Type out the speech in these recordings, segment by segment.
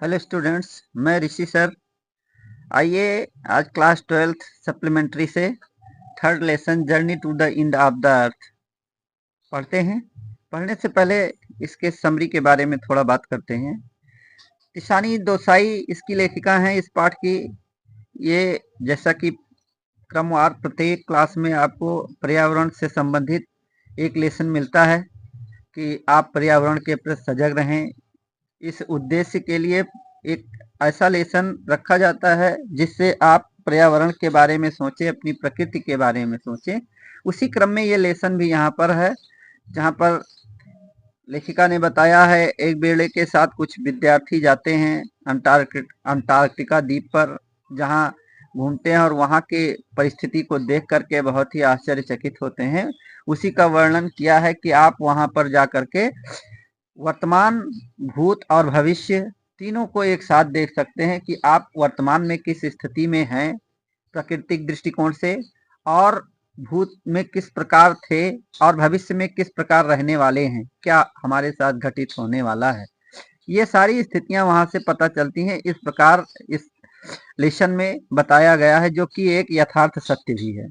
Hello students, मैं ऋषि sir. आइए आज क्लास 12th सप्लीमेंट्री से third lesson journey to the end of the earth पढ़ते हैं। पढ़ने से पहले इसके समरी के बारे में थोड़ा बात करते हैं। तिशानी दोसाई इसकी लेखिका हैं इस पाठ की। ये जैसा कि क्रमवार प्रत्येक क्लास में आपको पर्यावरण से संबंधित एक लेसन मिलता है कि आप पर्यावरण के प्रति सजग रहें। इस उद्देश्य के लिए एक ऐसा लेसन रखा जाता है जिससे आप पर्यावरण के बारे में सोचें, अपनी प्रकृति के बारे में सोचें। उसी क्रम में ये लेसन भी यहाँ पर है, जहाँ पर लेखिका ने बताया है एक बेड़े के साथ कुछ विद्यार्थी जाते हैं अंटार्कटिका द्वीप पर, जहाँ घूमते हैं और वहाँ के परिस्थिति को देख करके बहुत ही आश्चर्यचकित होते हैं। उसी का वर्णन किया है कि आप वहाँ पर जा करके वर्तमान, भूत और भविष्य तीनों को एक साथ देख सकते हैं कि आप वर्तमान में किस स्थिति में हैं प्राकृतिक दृष्टिकोण से, और भूत में किस प्रकार थे और भविष्य में किस प्रकार रहने वाले हैं, क्या हमारे साथ घटित होने वाला है। ये सारी स्थितियां वहां से पता चलती हैं। इस प्रकार इस लेसन में बताया गया है, जो कि एक यथार्थ सत्य भी है।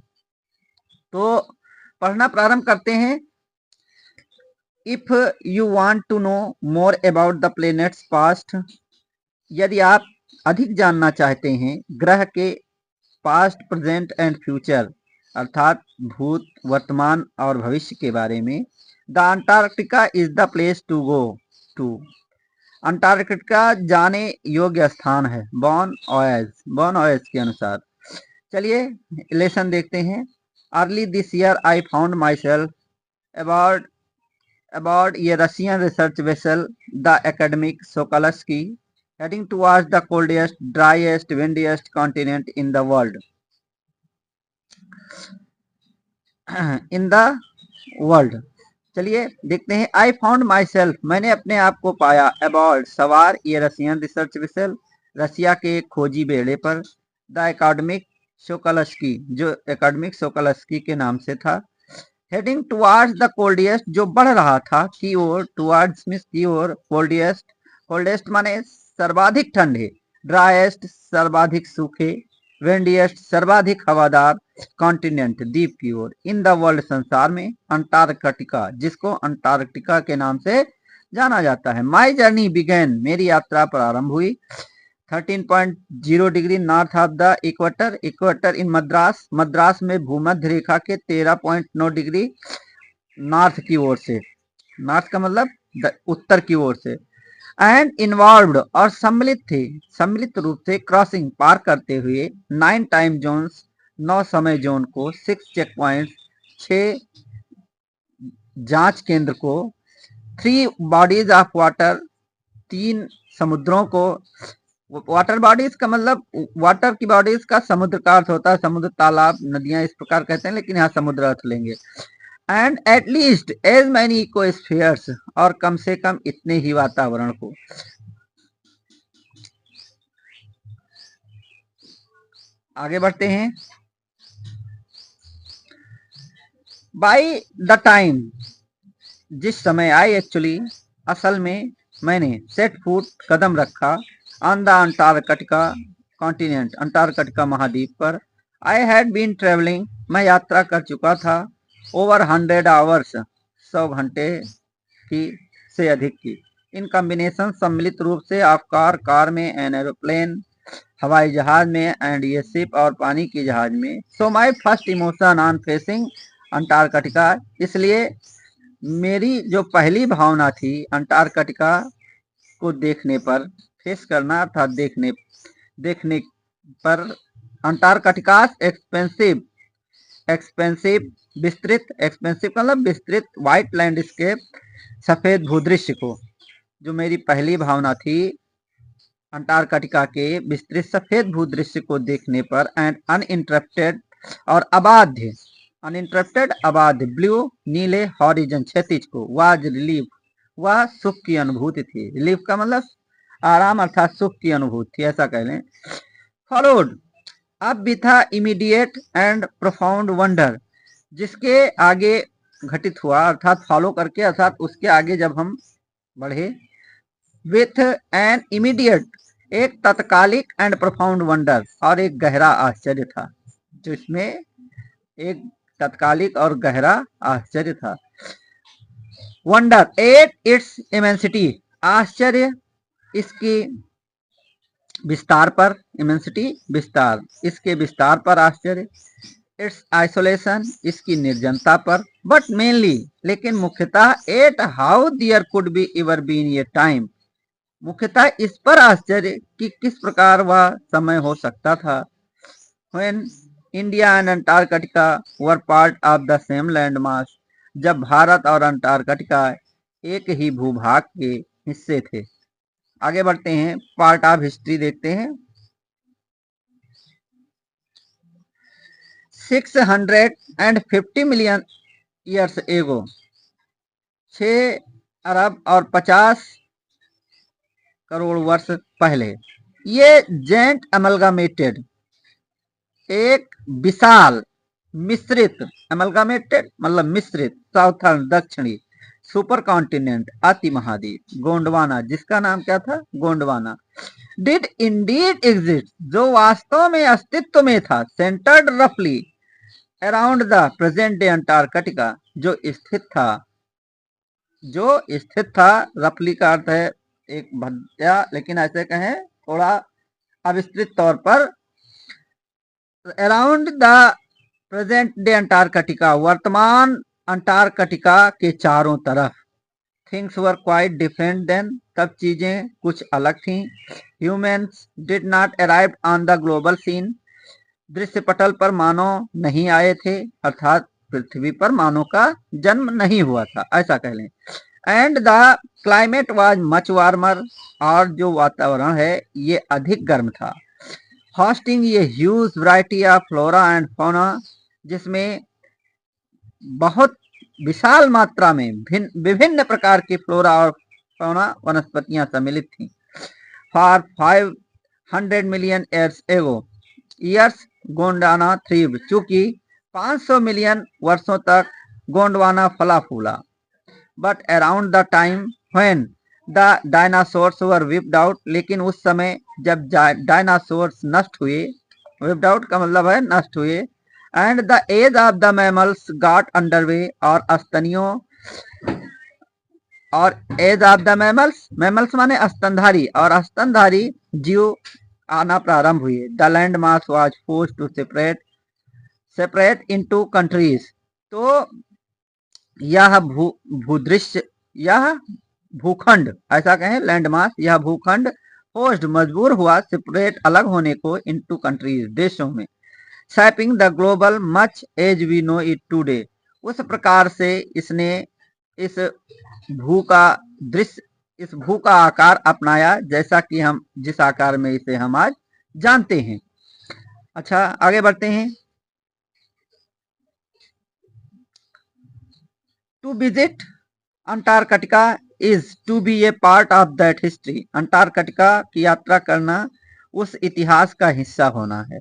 तो पढ़ना प्रारंभ करते हैं। If you want to know more about the planet's past, यदि आप अधिक जानना चाहते हैं ग्रह के पास्ट, प्रेजेंट एंड फ्यूचर अर्थात भूत, वर्तमान और भविष्य के बारे में, the Antarctica is the place to go to. Antarctica जाने योग्य स्थान है बॉन ऑयस के अनुसार। चलिए लेसन देखते हैं। Early this year I found my self aboard a Russian research vessel, the academic Sokolovsky, heading towards the coldest, driest, windiest continent in the world. In the world. चलिए देखते हैं। आई फाउंड माई सेल्फ, मैंने अपने आप को पाया, अबॉर्ड सवार, ये रशियन रिसर्च वेसल, रसिया के एक खोजी बेड़े पर, द एकेडमिक सोकोलस्की, जो एकेडमिक सोकोलस्की के नाम से था, हेडिंग टुवार्ड्स द कोल्डेस्ट, जो बढ़ रहा था की ओर, टुवार्ड्स मींस की ओर, कोल्डेस्ट, कोल्डेस्ट माने सर्वाधिक ठंडे, ड्राइएस्ट सर्वाधिक सूखे, विंडिएस्ट सर्वाधिक हवादार, कॉन्टिनेंट द्वीप की ओर, इन द वर्ल्ड संसार में, अंटार्कटिका जिसको अंटार्कटिका के नाम से जाना जाता है। माई जर्नी बिगेन, मेरी यात्रा प्रारंभ हुई 13.0 degree north of the equator, equator in Madras, Madras में भूमध्य रेखा के 13.9 डिग्री नॉर्थ की ओर से, नॉर्थ का मतलब उत्तर की ओर से, एंड इन्वॉल्व्ड और सम्मिलित थे, सम्मिलित रूप से, क्रॉसिंग पार करते हुए, 9 टाइम जोन्स 9 समय जोन को, 6 चेक पॉइंट 6 जांच केंद्र को, 3 बॉडीज ऑफ वाटर 3 समुद्रों को। वाटर बॉडीज का मतलब वाटर की बॉडीज का समुद्र का अर्थ होता है, समुद्र, तालाब, नदियां इस प्रकार कहते हैं, लेकिन यहाँ समुद्र अर्थ लेंगे। And at least as many ecospheres, और कम से कम इतने ही वातावरण को। आगे बढ़ते हैं। बाई द टाइम, जिस समय, आई एक्चुअली असल में, मैंने सेट फुट कदम रखा, on the Antarctica continent Antarctica महाद्वीप पर, आई हैड बीन ट्रेवलिंग, मैं यात्रा कर चुका था, ओवर 100 आवर्स 100 घंटे की से अधिक की, इन कॉम्बिनेशन सम्मिलित रूप से, ऑफ कार में, एन एरोप्लेन हवाई जहाज में, एंड ये शिप और पानी की जहाज में। So my first emotion on facing Antarctica, इसलिए मेरी जो पहली भावना थी अंटार्कटिका को देखने पर, फेस करना अर्थात देखने पर, अंटार्कटिका एक्सपेंसिव, एक्सपेंसिव विस्तृत, एक्सपेंसिव मतलब विस्तृत, व्हाइट लैंडस्केप सफेद भूदृश्य को, जो मेरी पहली भावना थी अंटार्कटिका के विस्तृत सफेद भूदृश्य को देखने पर, एंड अनइंटरप्टेड और अबाध्य, अनइंटरप्टेड अबाध्य, ब्लू नीले हॉरिजन क्षैतिज को, वाज रिलीफ, वह सुख की अनुभूति थी, रिलीफ का मतलब आराम अर्थात सुख की अनुभूति थी, ऐसा कह लें। फॉलोड, अब भी था, इमीडिएट एंड प्रोफाउंड वंडर, जिसके आगे घटित हुआ अर्थात फॉलो करके, अर्थात उसके आगे जब हम बढ़े, विथ एन इमीडिएट, एक तत्कालिक एंड प्रोफाउंड वंडर, और एक गहरा आश्चर्य था। जो इसमें एक तत्कालिक और गहरा आश्चर्य था। वंडर एट इट्स इमेंसिटी, आश्चर्य इसकी विस्तार पर, इमेंसिटी विस्तार, इसके विस्तार पर आश्चर्य। इट्स आइसोलेशन, इसकी निर्जनता पर। बट मेनली, लेकिन मुख्यतः, at how there could be ever been a time, मुख्यतः इस पर आश्चर्य कि किस प्रकार वह समय हो सकता था। When India and Antarctica were part of the same land mass, जब भारत और अंटार्कटिका एक ही भूभाग के हिस्से थे। आगे बढ़ते हैं, पार्ट ऑफ हिस्ट्री देखते हैं। 650 मिलियन ईयर्स एगो, 6 अरब और 50 करोड़ वर्ष पहले, ये जेंट अमलगामेटेड, एक विशाल मिश्रित, अमलगामेटेड मतलब मिश्रित, साउथर्न दक्षिणी, सुपर कॉन्टिनेंट अति महाद्वीप, गोंडवाना, जिसका नाम क्या था, गोंडवाना, डिड इंडीड एग्जिस्ट, जो वास्तव में अस्तित्व में था, सेंटर्ड रफली around the present day Antarctica, जो स्थित था, रफली का अर्थ है एक भद्या, लेकिन ऐसे कहें थोड़ा अविस्तृत तौर पर, around the present day Antarctica, वर्तमान अंटार्कटिका के चारों तरफ। Things were quite different then, तब चीजें कुछ अलग थीं। Humans did not arrive on the global scene, दृश्य पटल पर मानव नहीं आए थे, अर्थात पृथ्वी पर मानव का जन्म नहीं हुआ था, ऐसा कह लें। And the climate was much warmer, और जो वातावरण है ये अधिक गर्म था। होस्टिंग ये huge variety of flora and fauna, जिसमें बहुत विशाल मात्रा में विभिन्न प्रकार की फ्लोरा और फौना, वनस्पतियां सम्मिलित थीं। फॉर 500 मिलियन ईयर्स गोंडवाना थ्रीव, चूंकि 500 मिलियन वर्षों तक गोंडवाना फला फूला। But around the time when the dinosaurs were whipped out, लेकिन उस समय जब डायनासोर्स नष्ट हुए, विप्ड आउट का मतलब है नष्ट हुए, and the age of the mammals got underway, और स्तनियों, और age of the mammals, mammals माने स्तनधारी, और स्तनधारी जीव आना प्रारंभ हुए। The land mass was forced to separate into countries, तो यह भूदृश्य, यह भूखंड, ऐसा कहें लैंड मास, यह भूखंड फोर्स्ड मजबूर हुआ, सेपरेट अलग होने को, इनटू कंट्रीज देशों में। Shaping the global much as we know it today, उस प्रकार से इसने इस भू का दृश्य, इस भू का आकार अपनाया, जैसा कि हम जिस आकार में इसे हम आज जानते हैं। अच्छा, आगे बढ़ते हैं। To visit Antarctica is to be a part of that history, Antarctica की यात्रा करना उस इतिहास का हिस्सा होना है।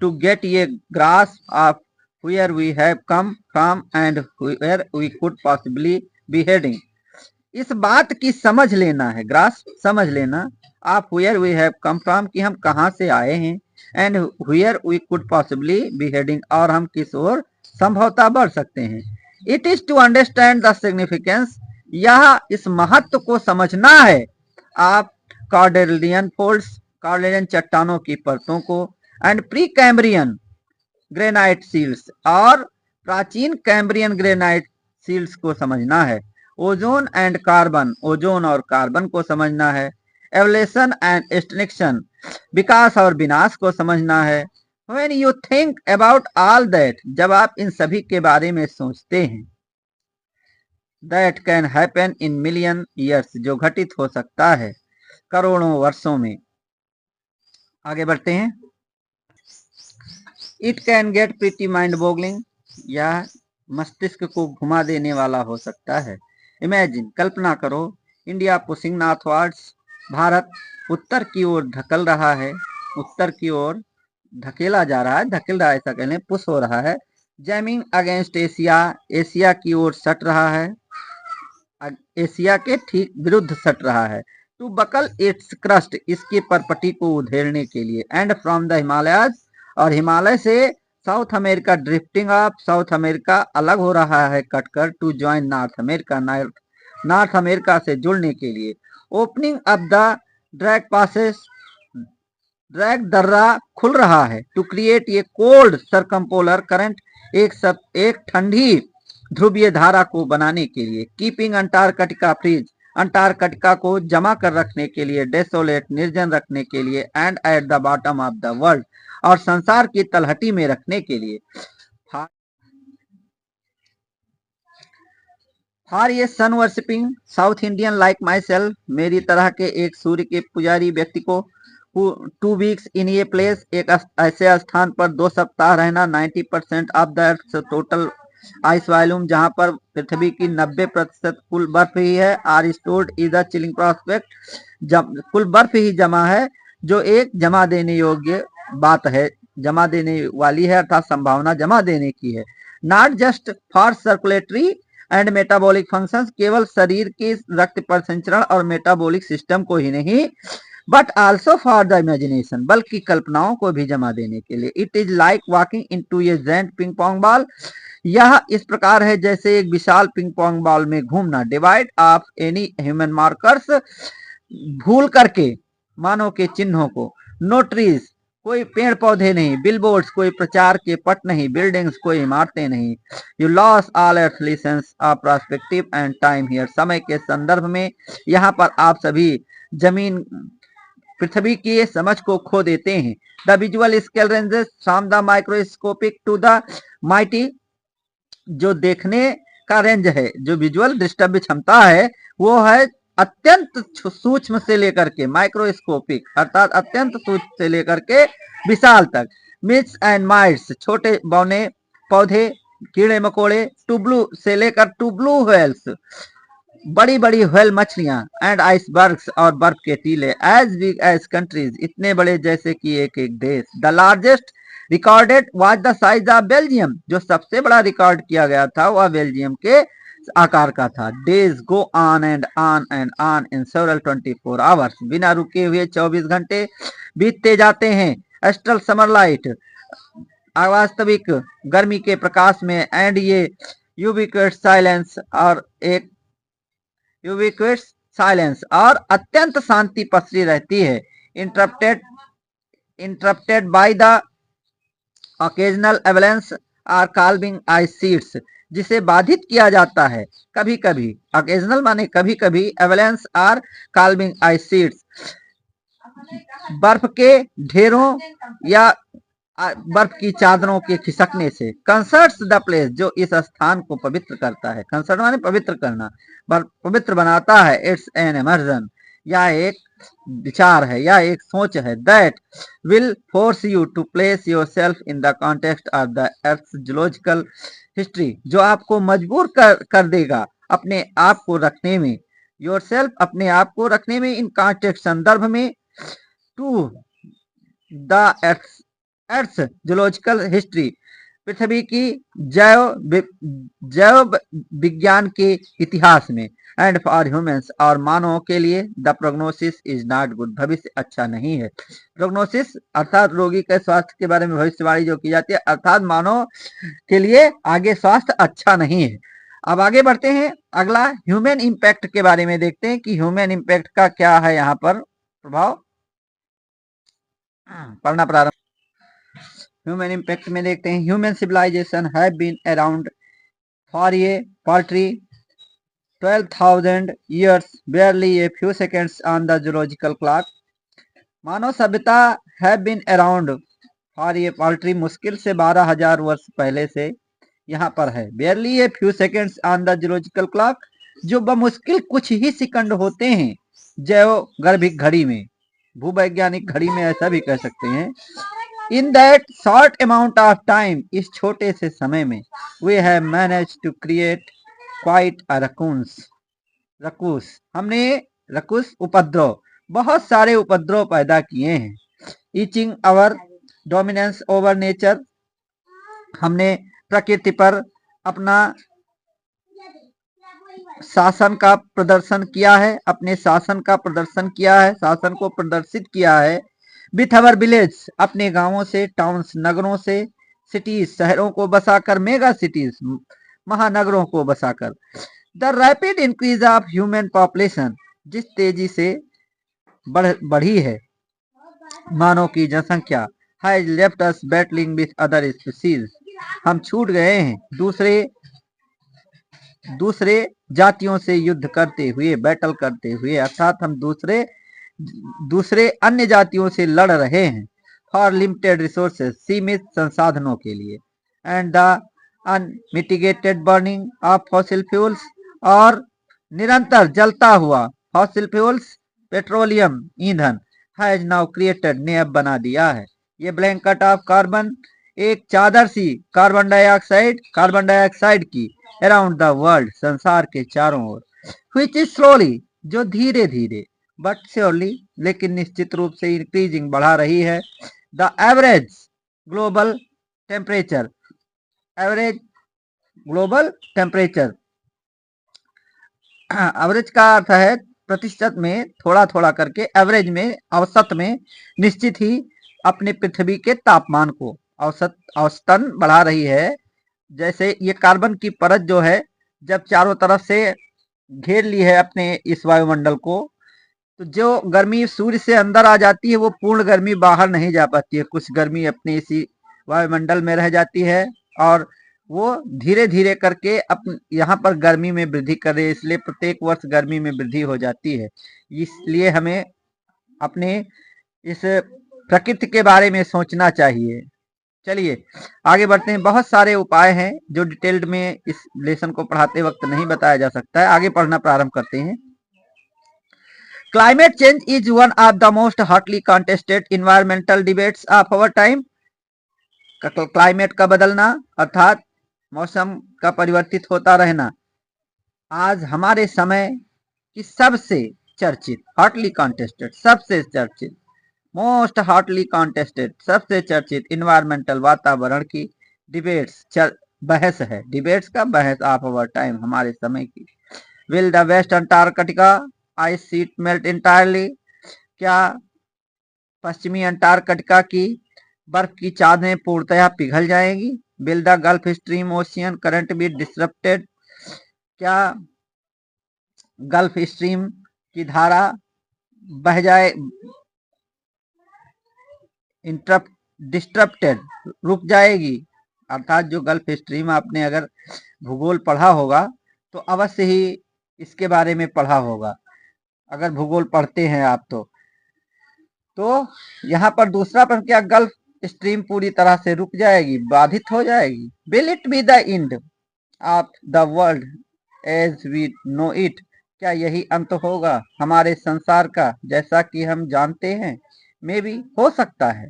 To get a grasp of where we have come from and where we could possibly be heading, इस बात की समझ लेना है, ग्रास्प समझ लेना, आप where we have come from कि हम कहाँ से आए हैं, and where we could possibly be heading, और हम किस ओर संभवतः बढ़ सकते हैं। It is to understand the significance, यह इस महत्व को समझना है आप कॉर्डेलियन फोल्ड्स, कॉर्डेलियन चट्टानों की परतों को, and Precambrian granite shields, और प्राचीन कैम्ब्रियन ग्रेनाइट सील्स को समझना है। ओजोन एंड कार्बन, ओजोन और कार्बन को समझना है। एवोल्यूशन एंड एक्सटिंक्शन, विकास और विनाश को समझना है। When you think about all that, जब आप इन सभी के बारे में सोचते हैं, that can happen in million years, जो घटित हो सकता है करोड़ों वर्षों में। आगे बढ़ते हैं। It can get pretty mind boggling, यह मस्तिष्क को घुमा देने वाला हो सकता है। इमेजिन, कल्पना करो, इंडिया पुशिंग नॉर्थवर्ड्स, भारत उत्तर की ओर धकल रहा है, उत्तर की ओर धकेला जा रहा है, धकेल रहा है ऐसा कहने, पुश हो रहा है। जैमिंग अगेंस्ट एशिया, एशिया की ओर सट रहा है, एशिया के ठीक विरुद्ध सट रहा है। टू बकल इट्स क्रस्ट, इसकी परपटी को उधेड़ने के लिए, एंड फ्रॉम द हिमालयाज, और हिमालय से South America drifting up, South America अलग हो रहा है कटकर, to join North America, North America से जुड़ने के लिए, opening up the Drake passages, Drake दर्रा खुल रहा है, टू क्रिएट ये कोल्ड सरकमपोलर करंट, एक ठंडी ध्रुवीय धारा को बनाने के लिए, कीपिंग अंटार्कटिका फ्रीज, अंटार्कटिका को जमा कर रखने के लिए, डेसोलेट निर्जन रखने के लिए, and at the bottom of the world, और संसार की तलहटी में रखने के लिए, फॉर ये sun worshipping south Indian like my self, मेरी तरह के एक सूर्य के पुजारी व्यक्ति को, 2 वीक्स इन ये प्लेस, एक ऐसे स्थान पर 2 सप्ताह रहना, 90% of the earth total ice volume, जहां पर पृथ्वी की 90% कुल बर्फ ही है, are stored is a chilling prospect, कुल बर्फ ही जमा है, जो एक जमा देने योग्य बात है, जमा देने वाली है, अर्थात संभावना जमा देने की है, not just for circulatory and metabolic functions, केवल शरीर के रक्त परिसंचरण और मेटाबॉलिक सिस्टम को ही नहीं, but also for the imagination, बल्कि कल्पनाओं को भी जमा देने के लिए, it is like walking into a giant ping pong ball, यह इस प्रकार है जैसे एक विशाल पिंग पोंग बॉल में घूमना, divide of any human markers, भूल करके मानव के चिन्हों को, नो ट्रीज, कोई पेड़ पौधे नहीं, बिलबोर्ड्स, कोई प्रचार के पट नहीं, बिल्डिंग्स, कोई इमारतें नहीं, you loss all earthly sense of perspective and time here, समय के संदर्भ में यहाँ पर आप सभी जमीन पृथ्वी की समझ को खो देते हैं, the visual scale ranges from the microscopic to the mighty, जो देखने का रेंज है, जो विजुअल दृष्टव्य क्षमता है, वो है अत्यंत सूक्ष्म से लेकर के माइक्रोस्कोपिक, अर्थात अत्यंत सूक्ष्म से लेकर के विशाल तक, मिट्स एंड माइट्स, छोटे बौने पौधे, कीड़े मकोड़े, टूब्लू से लेकर टूब्लू व्हेल्स, बड़ी बड़ी व्हेल मछलियां, एंड आइसबर्ग्स, और बर्फ के टीले, एज बिग एज कंट्रीज, इतने बड़े जैसे कि एक एक देश, the largest recorded was the size of Belgium, जो सबसे बड़ा रिकॉर्ड किया गया था वह बेल्जियम के आकार का था, days go on and on and on in several 24 hours, बिना रुके हुए 24 घंटे बीतते जाते हैं, एस्ट्रल समर लाइट, अवास्तविक गर्मी के प्रकाश में, एंड ये यूबिक्विटस साइलेंस, और एक यूबिक्विटस साइलेंस, और अत्यंत शांति पसरी रहती है, interrupted by the occasional avalanche or calving ice sheets, जिसे बाधित किया जाता है कभी कभी, ऑकेजनल माने कभी कभी, avalanche or calving ice sheets, बर्फ के ढेरों या बर्फ की चादरों के खिसकने से, कंसर्ट्स द प्लेस, जो इस स्थान को पवित्र करता है, कंसर्ट माने पवित्र करना, पवित्र बनाता है, इट्स एन इमर्जन, यह एक विचार है, यह एक सोच है, that will force you to place yourself in the context of the earth geological history, जो आपको मजबूर कर देगा अपने आप को रखने में, योर सेल्फ, अपने आप को रखने में, इन कॉन्टेक्स्ट संदर्भ में, to the earth geological history, पृथ्वी की जैव विज्ञान के इतिहास में, एंड फॉर ह्यूमंस, और मानव के लिए, the prognosis is not good, भविष्य अच्छा नहीं है, प्रोग्नोसिस अर्थात रोगी के स्वास्थ्य के बारे में भविष्यवाणी जो की जाती है, अर्थात मानव के लिए आगे स्वास्थ्य अच्छा नहीं है। अब आगे बढ़ते हैं, अगला ह्यूमन इम्पैक्ट के बारे में देखते हैं कि ह्यूमन इम्पैक्ट का क्या है यहाँ पर प्रभाव, पढ़ना प्रारंभ। ह्यूमन इम्पैक्ट में देखते हैं, human civilisation have been around for a paltry 12,000 years, barely a few seconds on the geological clock, मानव सभ्यता have been around for a paltry, मुश्किल से 12,000 वर्ष पहले से यहाँ पर है, barely a few seconds on the geological clock, जो बमुश्किल कुछ ही सेकंड होते हैं जैव गर्भिक घड़ी में, भूवैज्ञानिक घड़ी में ऐसा भी कह सकते हैं, in that short amount of time, इस छोटे से समय में, we have manage to create quite a ruckus, हमने रकुस उपद्रव, बहुत सारे उपद्रव पैदा किए हैं, etching our dominance over nature, हमने प्रकृति पर अपना शासन का प्रदर्शन किया है, अपने शासन का प्रदर्शन किया है, शासन को प्रदर्शित किया है विथ अवर विलेज, अपने गांवों से, टाउन्स नगरों से, सिटीज शहरों को बसाकर, मेगा सिटीज महानगरों को बसाकर। The rapid increase of human population, जिस तेजी से बढ़ी है मानव की जनसंख्या, has left us battling with other species, हम छूट गए हैं दूसरे जातियों से युद्ध करते हुए, बैटल करते हुए, अर्थात हम दूसरे अन्य जातियों से लड़ रहे हैं फॉर लिमिटेड रिसोर्सेज, सीमित संसाधनों के लिए, and the unmitigated burning of fossil fuels, और निरंतर जलता हुआ फॉसिल फ्यूल्स पेट्रोलियम ईंधन हैज नाउ क्रिएटेड, ने अब बना दिया है ये ब्लैंकेट ऑफ कार्बन, एक चादर सी कार्बन डाइऑक्साइड की अराउंड द वर्ल्ड, संसार के चारों ओर, व्हिच इज स्लोली, जो धीरे धीरे बट श्योरली, लेकिन निश्चित रूप से इंक्रीजिंग, बढ़ा रही है the average global temperature, average global temperature, average का अर्थ है प्रतिशत में थोड़ा थोड़ा करके, एवरेज में औसत में, निश्चित ही अपने पृथ्वी के तापमान को औसतन बढ़ा रही है। जैसे ये कार्बन की परत जो है जब चारों तरफ से घेर ली है अपने इस वायुमंडल को, तो जो गर्मी सूर्य से अंदर आ जाती है वो पूर्ण गर्मी बाहर नहीं जा पाती है, कुछ गर्मी अपने इसी वायुमंडल में रह जाती है और वो धीरे धीरे करके यहाँ पर गर्मी में वृद्धि कर रही है, इसलिए प्रत्येक वर्ष गर्मी में वृद्धि हो जाती है। इसलिए हमें अपने इस प्रकृति के बारे में सोचना चाहिए। चलिए आगे बढ़ते हैं। बहुत सारे उपाय हैं जो डिटेल्ड में इस लेसन को पढ़ाते वक्त नहीं बताया जा सकता है। आगे पढ़ना प्रारंभ करते हैं। Climate change is one of the most hotly contested environmental debates of our time. Climate का बदलना अर्थात मौसम का परिवर्तित होता रहना आज हमारे समय की सबसे चर्चित, हॉटली कॉन्टेस्टेड, सबसे चर्चित, मोस्ट हॉटली कॉन्टेस्टेड, सबसे चर्चित इन्वायरमेंटल, वातावरण की डिबेट्स, बहस है, डिबेट्स का बहस ऑफ अवर टाइम, हमारे समय की। Will the West Antarctica ice sheet melt entirely, क्या पश्चिमी अंटार्कटिका की बर्फ की चादरें पूर्णतः पिघल जाएंगी। Will the Gulf Stream ocean current be disrupted, क्या गल्फ स्ट्रीम की धारा बह जाए, डिस्टरप्टेड, रुक जाएगी। अर्थात जो गल्फ स्ट्रीम, आपने अगर भूगोल पढ़ा होगा तो अवश्य ही इसके बारे में पढ़ा होगा, अगर भूगोल पढ़ते हैं आप तो यहाँ पर दूसरा प्रश्न, क्या गल्फ स्ट्रीम पूरी तरह से रुक जाएगी, बाधित हो जाएगी। Will it be the end of the world as we know it, क्या यही अंत होगा हमारे संसार का जैसा कि हम जानते हैं। मे बी, हो सकता है,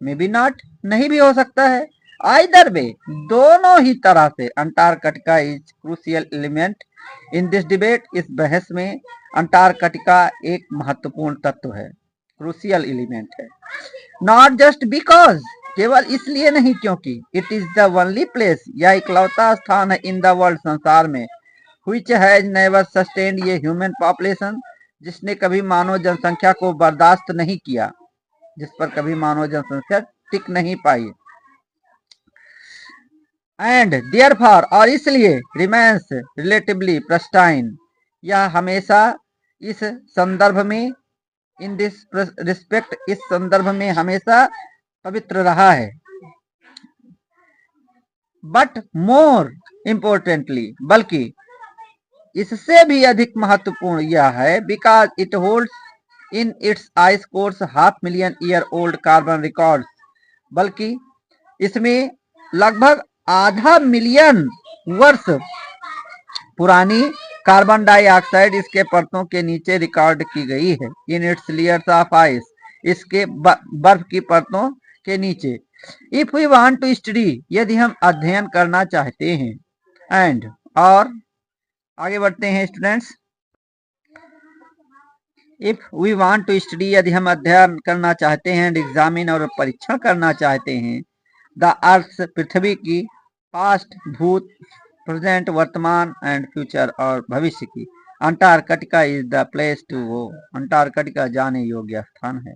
मे बी नॉट, नहीं भी हो सकता है। आइदर वे, दोनों ही तरह से Antarctica is crucial element in this debate, इस बहस में अंटार्कटिका एक महत्वपूर्ण तत्व है, क्रूशियल एलिमेंट है। नॉट जस्ट बिकॉज, केवल इसलिए नहीं क्योंकि it is the only place, यह इकलौता स्थान है इन द वर्ल्ड, संसार में, which has never sustained ये ह्यूमन पॉपुलेशन, जिसने कभी मानव जनसंख्या को बर्दाश्त नहीं किया, जिस पर कभी मानव जनसंख्या टिक नहीं पाई। एंड देयरफॉर, और इसलिए, रिमेन्स रिलेटिवली प्रिस्टाइन, यह हमेशा इस संदर्भ में, इन दिस रिस्पेक्ट, इस संदर्भ में हमेशा पवित्र रहा है। बट मोर इम्पोर्टेंटली, बल्कि इससे भी अधिक महत्वपूर्ण यह है, because it holds in its ice course 500,000 year old carbon records, बल्कि इसमें लगभग आधा मिलियन वर्ष पुरानी कार्बन डाइऑक्साइड इसके परतों के नीचे रिकॉर्ड की गई है। In its layers of ice, इसके बर्फ की परतों के नीचे। If we want to study, यदि हम अध्ययन करना चाहते हैं, एंड, और आगे बढ़ते हैं students. If we want to study, यदि हम अध्ययन करना चाहते हैं, एंड एग्जामिन, और परीक्षण करना चाहते हैं, द अर्थ, पृथ्वी की, पास्ट, भूत, प्रेजेंट, वर्तमान एंड फ्यूचर और भविष्य की। Antarctica is the place to go. Antarctica जाने योग्य स्थान है।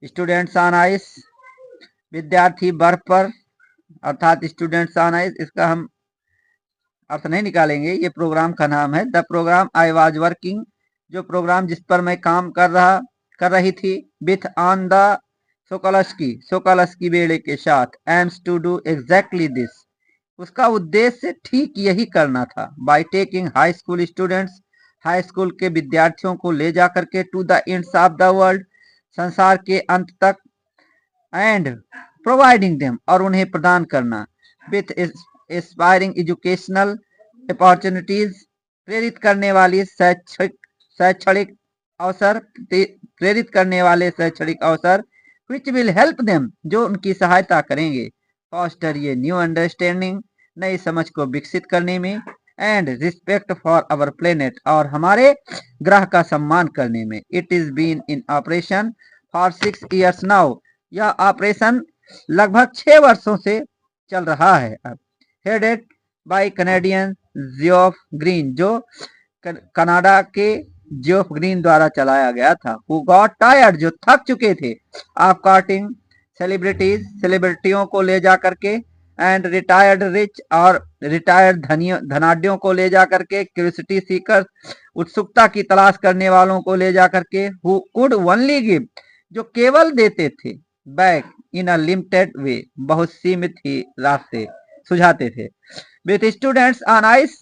स्टूडेंट्स ऑन आइस, विद्यार्थी बर्फ पर, अर्थात स्टूडेंट्स ऑन आइस, इसका हम अर्थ नहीं निकालेंगे, ये प्रोग्राम का नाम है। The programme I was working, जो प्रोग्राम जिस पर मैं काम कर रही थी, विथ ऑन द सोकोलस्की बेड़े के साथ, aims to do exactly this, उसका उद्देश्य ठीक यही करना था। By taking high school students, high school के विद्यार्थियों को ले जाकर के, to the ends of the world, संसार के अंत तक, एंड प्रोवाइडिंग देम, और उन्हें प्रदान करना, विथ एस्पायरिंग एजुकेशनल अपॉर्चुनिटीज, प्रेरित करने वाली शैक्षणिक अवसर, प्रेरित करने वाले शैक्षणिक अवसर, विच विल हेल्प देम, जो उनकी सहायता करेंगे, फॉस्टर ये न्यू अंडरस्टैंडिंग, नई समझ को विकसित करने में, and respect for our planet, और हमारे ग्रह का सम्मान करने में। It is been in operation for 6 years now, यह ऑपरेशन लगभग 6 वर्षों से चल रहा है। Headed by Canadian Geoff Green, जो कनाडा के जियोफ ग्रीन द्वारा चलाया गया था। हु गॉट टायर्ड, जो थक चुके थे, ऑफ कार्टिंग सेलिब्रिटीज, सेलिब्रिटियों को ले जा करके, एंड रिटायर्ड रिच, और रिटायर्ड धनाढ्यों को ले जा करके, क्यूरियोसिटी सीकर, उत्सुकता की तलाश करने वालों को ले जा करके, हु कुड ओनली गिव, जो केवल देते थे, back in a limited way, बहुत सीमित ही रास्ते सुझाते थे। विथ स्टूडेंट्स ऑन आइस,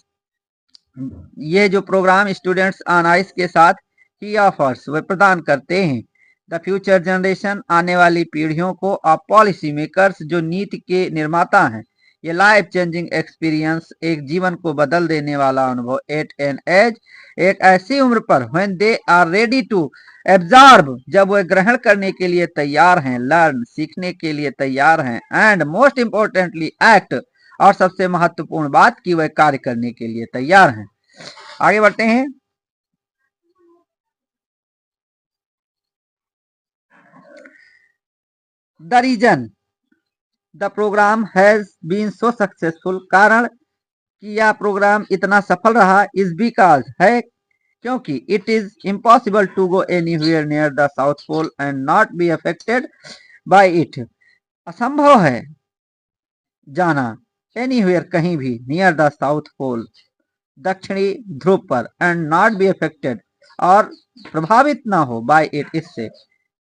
ये जो प्रोग्राम स्टूडेंट्स ऑन आइस के साथ ही ऑफर्स, वे प्रदान करते हैं, द फ्यूचर जनरेशन, आने वाली पीढ़ियों को, ऑफ पॉलिसी मेकर्स, जो नीति के निर्माता हैं, ये लाइफ चेंजिंग एक्सपीरियंस, एक जीवन को बदल देने वाला अनुभव, एट एन एज, एक ऐसी उम्र पर, when they are ready to absorb, जब वे ग्रहण करने के लिए तैयार हैं, लर्न, सीखने के लिए तैयार हैं, एंड मोस्ट इंपोर्टेंटली एक्ट, और सबसे महत्वपूर्ण बात कि वह कार्य करने के लिए तैयार हैं। आगे बढ़ते हैं। The reason the programme has been so successful, कारण कि यह प्रोग्राम इतना सफल रहा, इज बिकॉज, है क्योंकि, it is impossible to go anywhere near the South Pole and not be affected by it, असंभव है जाना एनीवेयर, कहीं भी, नियर द साउथ पोल, दक्षिणी ध्रुव पर, एंड नॉट बी अफेक्टेड, और प्रभावित ना हो, बाय इट, इससे,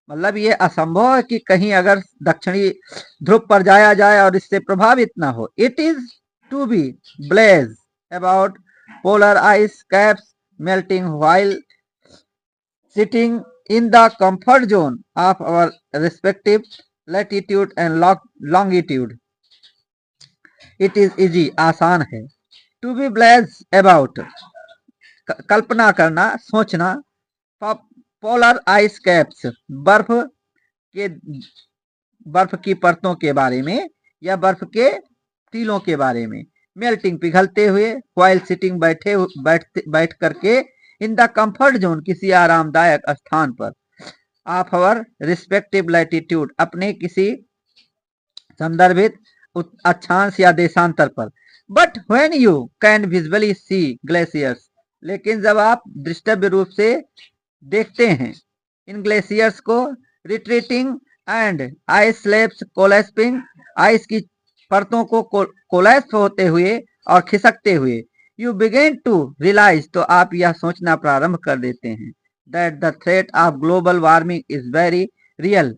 मतलब ये असंभव है कि कहीं अगर दक्षिणी ध्रुव पर जाया जाए और इससे प्रभावित ना हो। It is to be blasé about polar ice caps melting while sitting in the comfort zone of our respective latitude and longitude. It is easy, आसान है। टू बी ब्लेज अबाउट, कल्पना करना, सोचना, पोलर आइस कैप्स, बर्फ की परतों के बारे में, या बर्फ के टीलों के बारे में, मेल्टिंग, पिघलते हुए, व्हाइल सिटिंग, बैठ करके, इन द कंफर्ट जोन, किसी आरामदायक स्थान पर, ऑफ आवर रिस्पेक्टिव लैटिट्यूड, अपने किसी संदर्भित अक्षांश या देशांतर पर। But when you can visually see glaciers, लेकिन जब आप दृष्टव्य रूप से देखते हैं इन ग्लेशियर्स को, retreating and ice slabs collapsing, ice की परतों को कोलैप्स होते हुए और खिसकते हुए, यू बिगिन टू रियलाइज, तो आप यह सोचना प्रारंभ कर देते हैं, that the threat of global warming is very real,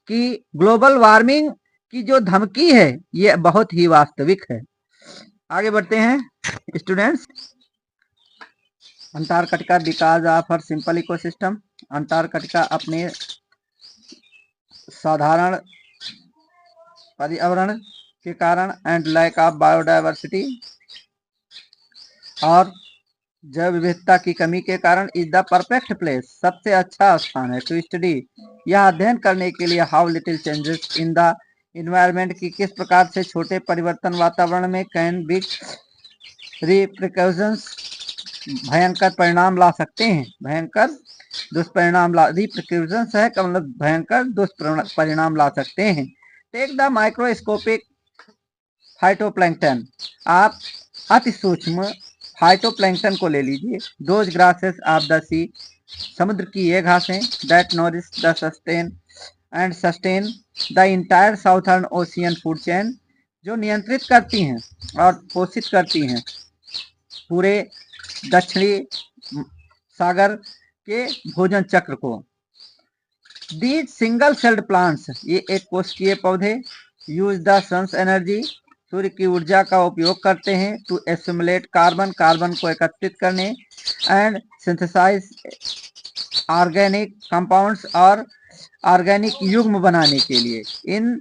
कि ग्लोबल वार्मिंग की जो धमकी है ये बहुत ही वास्तविक है। आगे बढ़ते हैं students. Antarctica because of her simple ecosystem, Antarctica अपने साधारण पर्यावरण के कारण, एंड लैक ऑफ बायोडाइवर्सिटी, और जैव विविधता की कमी के कारण, इज द परफेक्ट प्लेस, सबसे अच्छा स्थान है, टू स्टडी, यह अध्ययन करने के लिए, how little changes in the environment, की किस प्रकार से छोटे परिवर्तन वातावरण में, कैन बिग रिप्रिकॉशंस, भयंकर परिणाम ला सकते हैं, भयंकर दुष्परिणाम ला, रिप्रिकॉशंस है का मतलब भयंकर दुष्परिणाम ला सकते हैं। टेक द माइक्रोस्कोपिक फाइटोप्लैंक्टन, आप अति सूक्ष्म फाइटोप्लैंक्टन को ले लीजिए। Those grasses of the sea, समुद्र की ये घासें, that nourish the sustain the entire southern ocean food chain, जो नियंत्रित करती हैं और पोषित करती हैं पूरे दक्षिणी सागर के भोजन चक्र को। दीज सिंगल सेल्ड प्लांट्स, ये एक कोशिकीय पौधे, यूज द सन्स एनर्जी, सूर्य की ऊर्जा का उपयोग करते हैं, टू एस्यूमुलेट कार्बन, कार्बन को एकत्रित करने, एंड सिंथेसाइज ऑर्गेनिक कंपाउंड्स, और ऑर्गेनिक युग्म बनाने के लिए। इन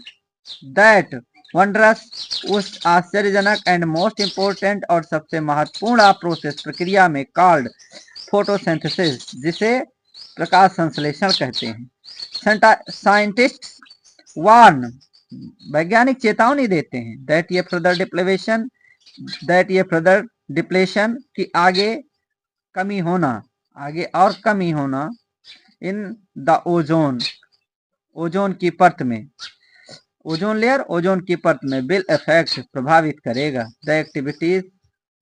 दैट वंडरस, उस आश्चर्यजनक एंड मोस्ट इंपोर्टेंट और सबसे महत्वपूर्ण प्रोसेस प्रक्रिया में कॉल्ड फोटोसिंथेसिस, जिसे प्रकाश संश्लेषण कहते हैं। साइंटिस्ट वार्न, वैज्ञानिक चेतावनी देते हैं, दैट ये फर्दर डिप्लेशन की आगे और कमी होना इन द ओजोन की परत में, ओजोन लेयर, ओजोन की परत में, विल इफेक्ट, प्रभावित करेगा, द एक्टिविटीज,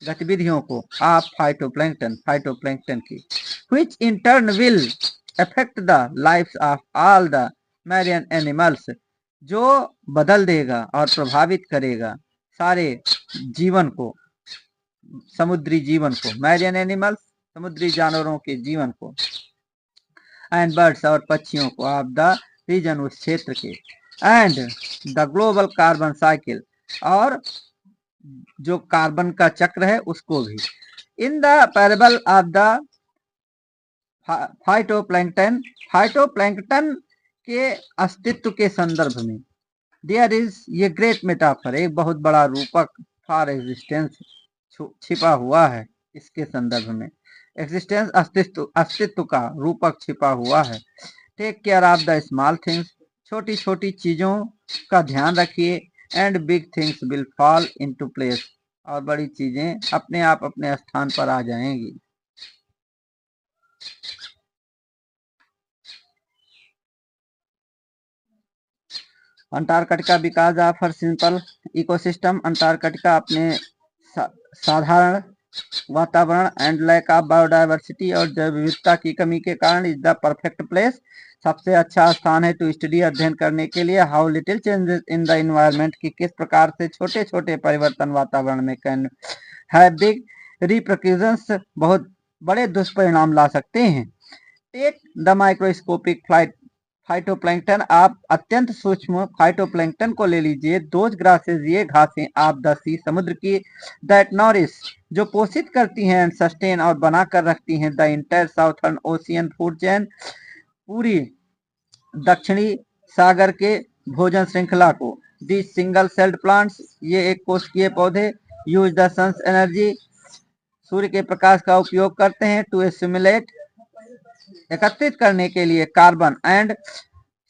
गतिविधियों को, ऑफ फाइटोप्लैंक्टन की, which in turn will affect the life of all the marine animals, जो बदल देगा और प्रभावित करेगा सारे जीवन को, समुद्री जीवन को, मैरिन एनिमल्स, समुद्री जानवरों के जीवन को, एंड बर्ड्स, और पक्षियों को, ऑफ द रीजन, उस क्षेत्र के, and the global carbon cycle, और जो कार्बन का चक्र है उसको भी। इन the parable of the phytoplankton, phytoplankton के अस्तित्व के संदर्भ में, there is, a great metaphor, एक बहुत बड़ा रूपक, फॉर एग्जिस्टेंस, छिपा हुआ है इसके संदर्भ में, एग्जिस्टेंस, अस्तित्व का रूपक छिपा हुआ है। Take care of the small things, छोटी छोटी चीजों का ध्यान रखिए, and big things will fall into place, और बड़ी चीजें अपने आप अपने स्थान पर आ जाएंगी। Antarctica because of her simple ecosystem, Antarctica अपने साधारण वातावरण एंड लैक ऑफ बायोडाइवर्सिटी, और जैव विविधता की कमी के कारण, इज द परफेक्ट प्लेस, सबसे अच्छा स्थान है, टू स्टडी, अध्ययन करने के लिए, how little changes in the environment, की किस प्रकार से छोटे छोटे परिवर्तन वातावरण में कैन हैव बिग रिपरकशंस, बहुत बड़े दुष्परिणाम ला सकते हैं। टेक द माइक्रोस्कोपिक फाइटोप्लैंक्टन, आप अत्यंत सूक्ष्म फाइटोप्लैंक्टन को ले लीजिए। दोज ग्रासेस, ये घासें, ऑफ द सी, समुद्र की, दैट नॉरिश, जो पोषित करती हैं, एंड सस्टेन, और बनाकर रखती हैं, the entire southern ocean food chain, पूरी दक्षिणी सागर के भोजन श्रृंखला को। दी सिंगल सेल्ड प्लांट्स, ये एक कोशिकीय पौधे, यूज द सन्स एनर्जी, सूर्य के प्रकाश का उपयोग करते हैं, टू एस्यूमुलेट, एकत्रित करने के लिए, carbon, and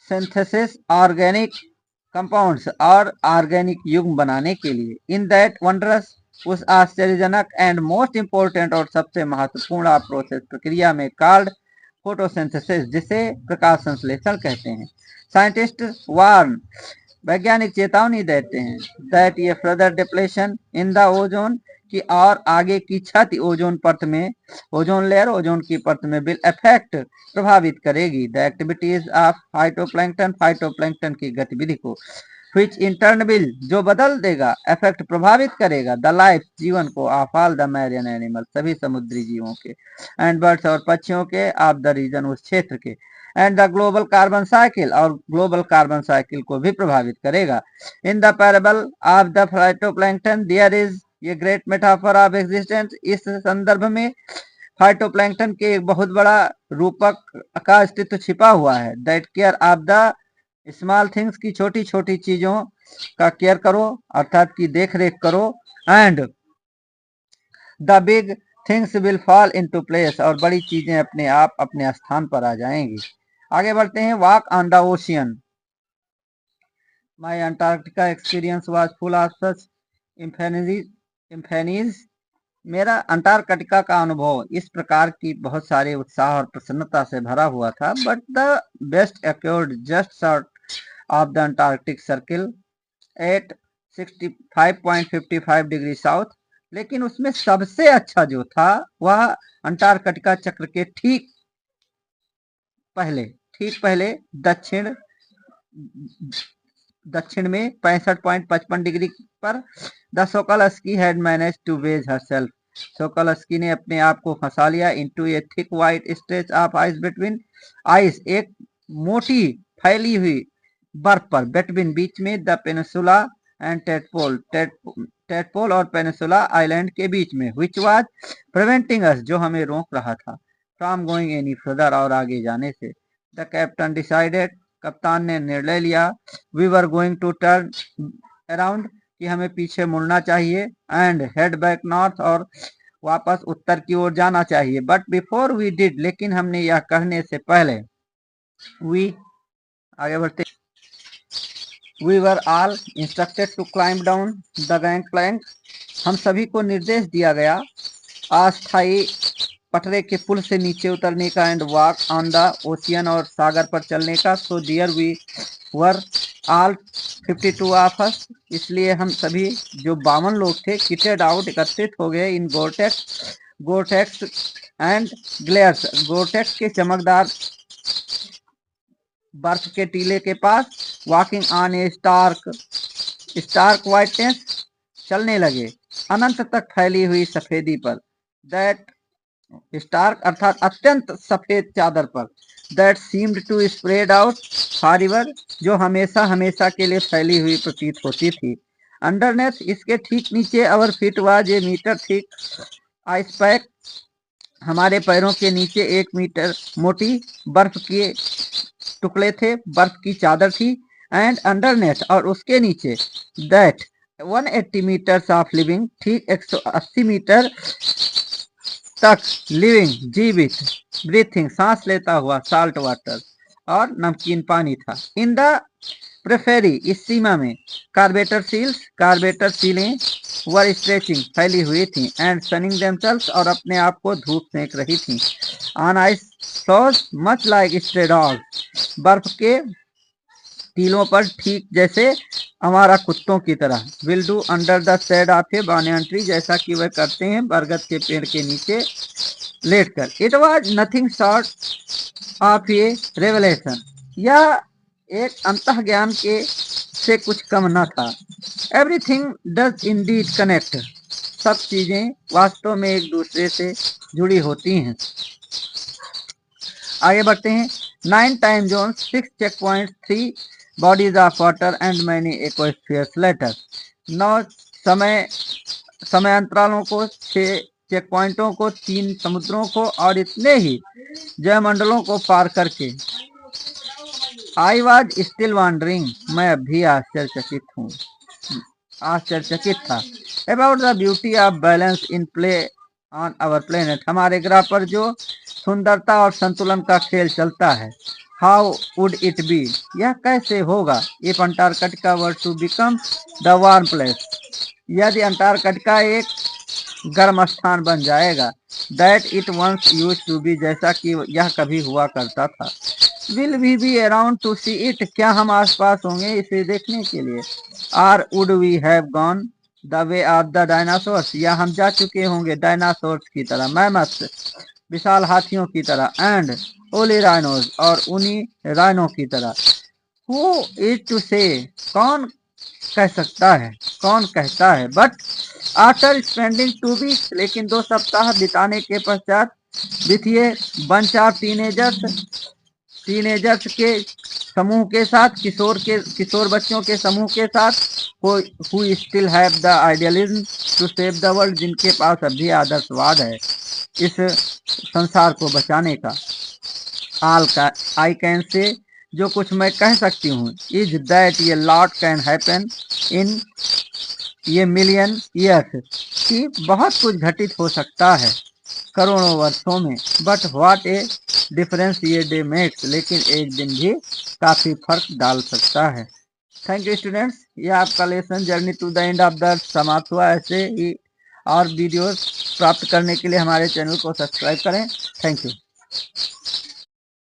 synthesis organic compounds, और ऑर्गेनिक युग्म बनाने के लिए। इन दैट वंडरस, उस आश्चर्यजनक एंड मोस्ट इंपोर्टेंट और सबसे महत्वपूर्ण प्रोसेस प्रक्रिया में कॉल्ड फोटोसिंथेसिस, जिसे प्रकाश संश्लेषण कहते हैं। साइंटिस्ट वार्न, वैज्ञानिक चेतावनी देते हैं, दैट ये further depletion in the ozone, की और आगे की क्षति ओजोन परत में, ओजोन लेयर, ओजोन की परत में, विल अफेक्ट, प्रभावित करेगी, द एक्टिविटीज ऑफ फाइटोप्लैंक्टन की गतिविधि को, व्हिच इन टर्न विल, जो बदल देगा, अफेक्ट, प्रभावित करेगा, द लाइफ, जीवन को, of all the marine animal, सभी समुद्री जीवों के, एंड बर्ड्स, और पक्षियों के, ऑफ द रीजन, उस क्षेत्र के, and the global carbon cycle, और ग्लोबल कार्बन साइकिल को भी प्रभावित करेगा। In the parable of the phytoplankton, there is, a great metaphor of existence, इस संदर्भ में फाइटोप्लैंक्टन के एक बहुत बड़ा रूपक का अस्तित्व छिपा हुआ है, that care of the small things, की छोटी छोटी चीजों का केयर करो, अर्थात की देख रेख करो, and the big things will fall into place, और बड़ी चीजें अपने आप अपने स्थान पर आ जाएंगी। आगे बढ़ते हैं। Walk on the ocean, my Antarctica experience was full of such epiphanies, मेरा अंटार्कटिका का अनुभव इस प्रकार की बहुत सारे उत्साह और प्रसन्नता से भरा हुआ था। But the best accrued just short of the Antarctic circle eight 65.55 degree south, लेकिन उसमें सबसे अच्छा जो था वह अंटार्कटिका चक्र के ठीक पहले दक्षिण में 65.55 डिग्री पर the Sokolsky had manage to wedge herself. Sokolsky ने अपने आप को फंसा लिया into a thick white stretch of ice between ice, एक मोटी फैली हुई बर्फ पर, बिटवीन बीच में द पेनिसुला एंड टेटपोल और पेनिसुला आइलैंड के बीच में, विच वाज प्रिवेंटिंग अस, जो हमें रोक रहा था, फ्रॉम गोइंग एनी फर्दर, और आगे जाने से। द कैप्टन डिसाइडेड, कप्तान ने निर्णय लिया, we were going to turn around, कि हमें पीछे मुड़ना चाहिए, एंड हेड बैक नॉर्थ, और वापस उत्तर की ओर जाना चाहिए। बट बिफोर वी डिड, लेकिन हमने यह करने से पहले, वी आगे बढ़ते, we were all instructed to climb down the gangplank, हम सभी को निर्देश दिया गया अस्थायी पटरे के पुल से नीचे उतरने का, and walk on the ocean, और सागर पर चलने का। So dear we were all 52 of us, इसलिए हम सभी जो 52 लोग थे, किटेड आउट, एकत्रित हो गए, इन गोरटेक्स एंड ग्लेयर्स, गोरटेक्स के चमकदार बर्फ के टीले के पास, walking on a stark whiteness, चलने लगे अनंत तक फैली हुई सफेदी पर, दैट स्टार्क अर्थात अत्यंत सफेद चादर पर, that seemed to spread out forever, जो हमेशा हमेशा के लिए फैली हुई प्रतीत होती थी। अंडरनेथ, इसके ठीक नीचे, our feet was a metre thick ice pack, हमारे पैरों के नीचे 1 मीटर मोटी बर्फ के टुकड़े थे, बर्फ की चादर थी। एंड अंडरनेथ, और उसके नीचे, दैट 180 मीटर्स ऑफ लिविंग, ठीक 180 मीटर तक लिविंग, जीवित, ब्रीथिंग, सांस लेता हुआ, साल्ट वाटर, और नमकीन पानी था। इन द प्रेफेरी, इस सीमा में, कार्बेटर सीलें वर स्ट्रेचिंग, फैली हुई थी, एंड सनिंग देमसेल्व्स, और अपने आप को धूप सेंक रही थी। On ice flows much like stray dogs, बर्फ के टीलों पर ठीक जैसे हमारा कुत्तों की तरह। Will do under the shade of a banyan tree, जैसा कि वह करते हैं बरगद के पेड़ के नीचे लेटकर। It was nothing short of A revelation, यह एक अंतः ज्ञान के से कुछ कम न था। एवरीथिंग डज इंडीड कनेक्ट, सब चीजें वास्तव में एक दूसरे से जुड़ी होती हैं। आगे बढ़ते हैं। 9 time zones, 6 check point, 3 bodies of water and many aquaspheres later, 9 समय अंतरालों को, 6 चेक पॉइंटों को, 3 समुद्रों को, और इतने ही जयमंडलों को पार करके, आई वॉज स्टिल वॉन्डरिंग, मैं अब भी आश्चर्यचकित था, about the beauty of balance in play on our planet, हमारे ग्रह पर जो सुंदरता और संतुलन का खेल चलता है। हाउ वुड इट बी, यह कैसे होगा, if Antarctica were to become the warm place, यदि अंटार्कटिका एक गर्म स्थान बन जाएगा। That it once used to be, जैसा कि यह कभी हुआ करता था। Will we be around to see it, क्या हम आसपास होंगे इसे देखने के लिए। Or would we have gone the way of the dinosaurs, या हम जा चुके होंगे डायनासोर्स की तरह, मैमथ्स, विशाल हाथियों की तरह, एंड ओली राइनोज, और उन्हीं राइनो की तरह। हु इज टू से, कौन कह सकता है, कौन कहता है। बट आफ्टर स्पेंडिंग 2 वीक्स, लेकिन 2 सप्ताह बिताने के पश्चात, विथ ये बंच ऑफ टीनेजर्स के समूह के साथ, किशोर बच्चों के समूह के साथ, who still have the idealism to save the world, जिनके पास अभी आदर्शवाद है इस संसार को बचाने का। ऑल का आई कैन से, जो कुछ मैं कह सकती हूँ, इज दैट ये लॉट कैन हैपन इन ये मिलियन ईयर्स, कि बहुत कुछ घटित हो सकता है करोड़ों वर्षों में। बट व्हाट ए डिफरेंस ये डे मेक्स, लेकिन एक दिन भी काफी फर्क डाल सकता है। थैंक यू स्टूडेंट्स, यह आपका lesson journey to the end of the समाप्त हुआ। ऐसे ही और वीडियोस प्राप्त करने के लिए हमारे चैनल को सब्सक्राइब करें। Thank you.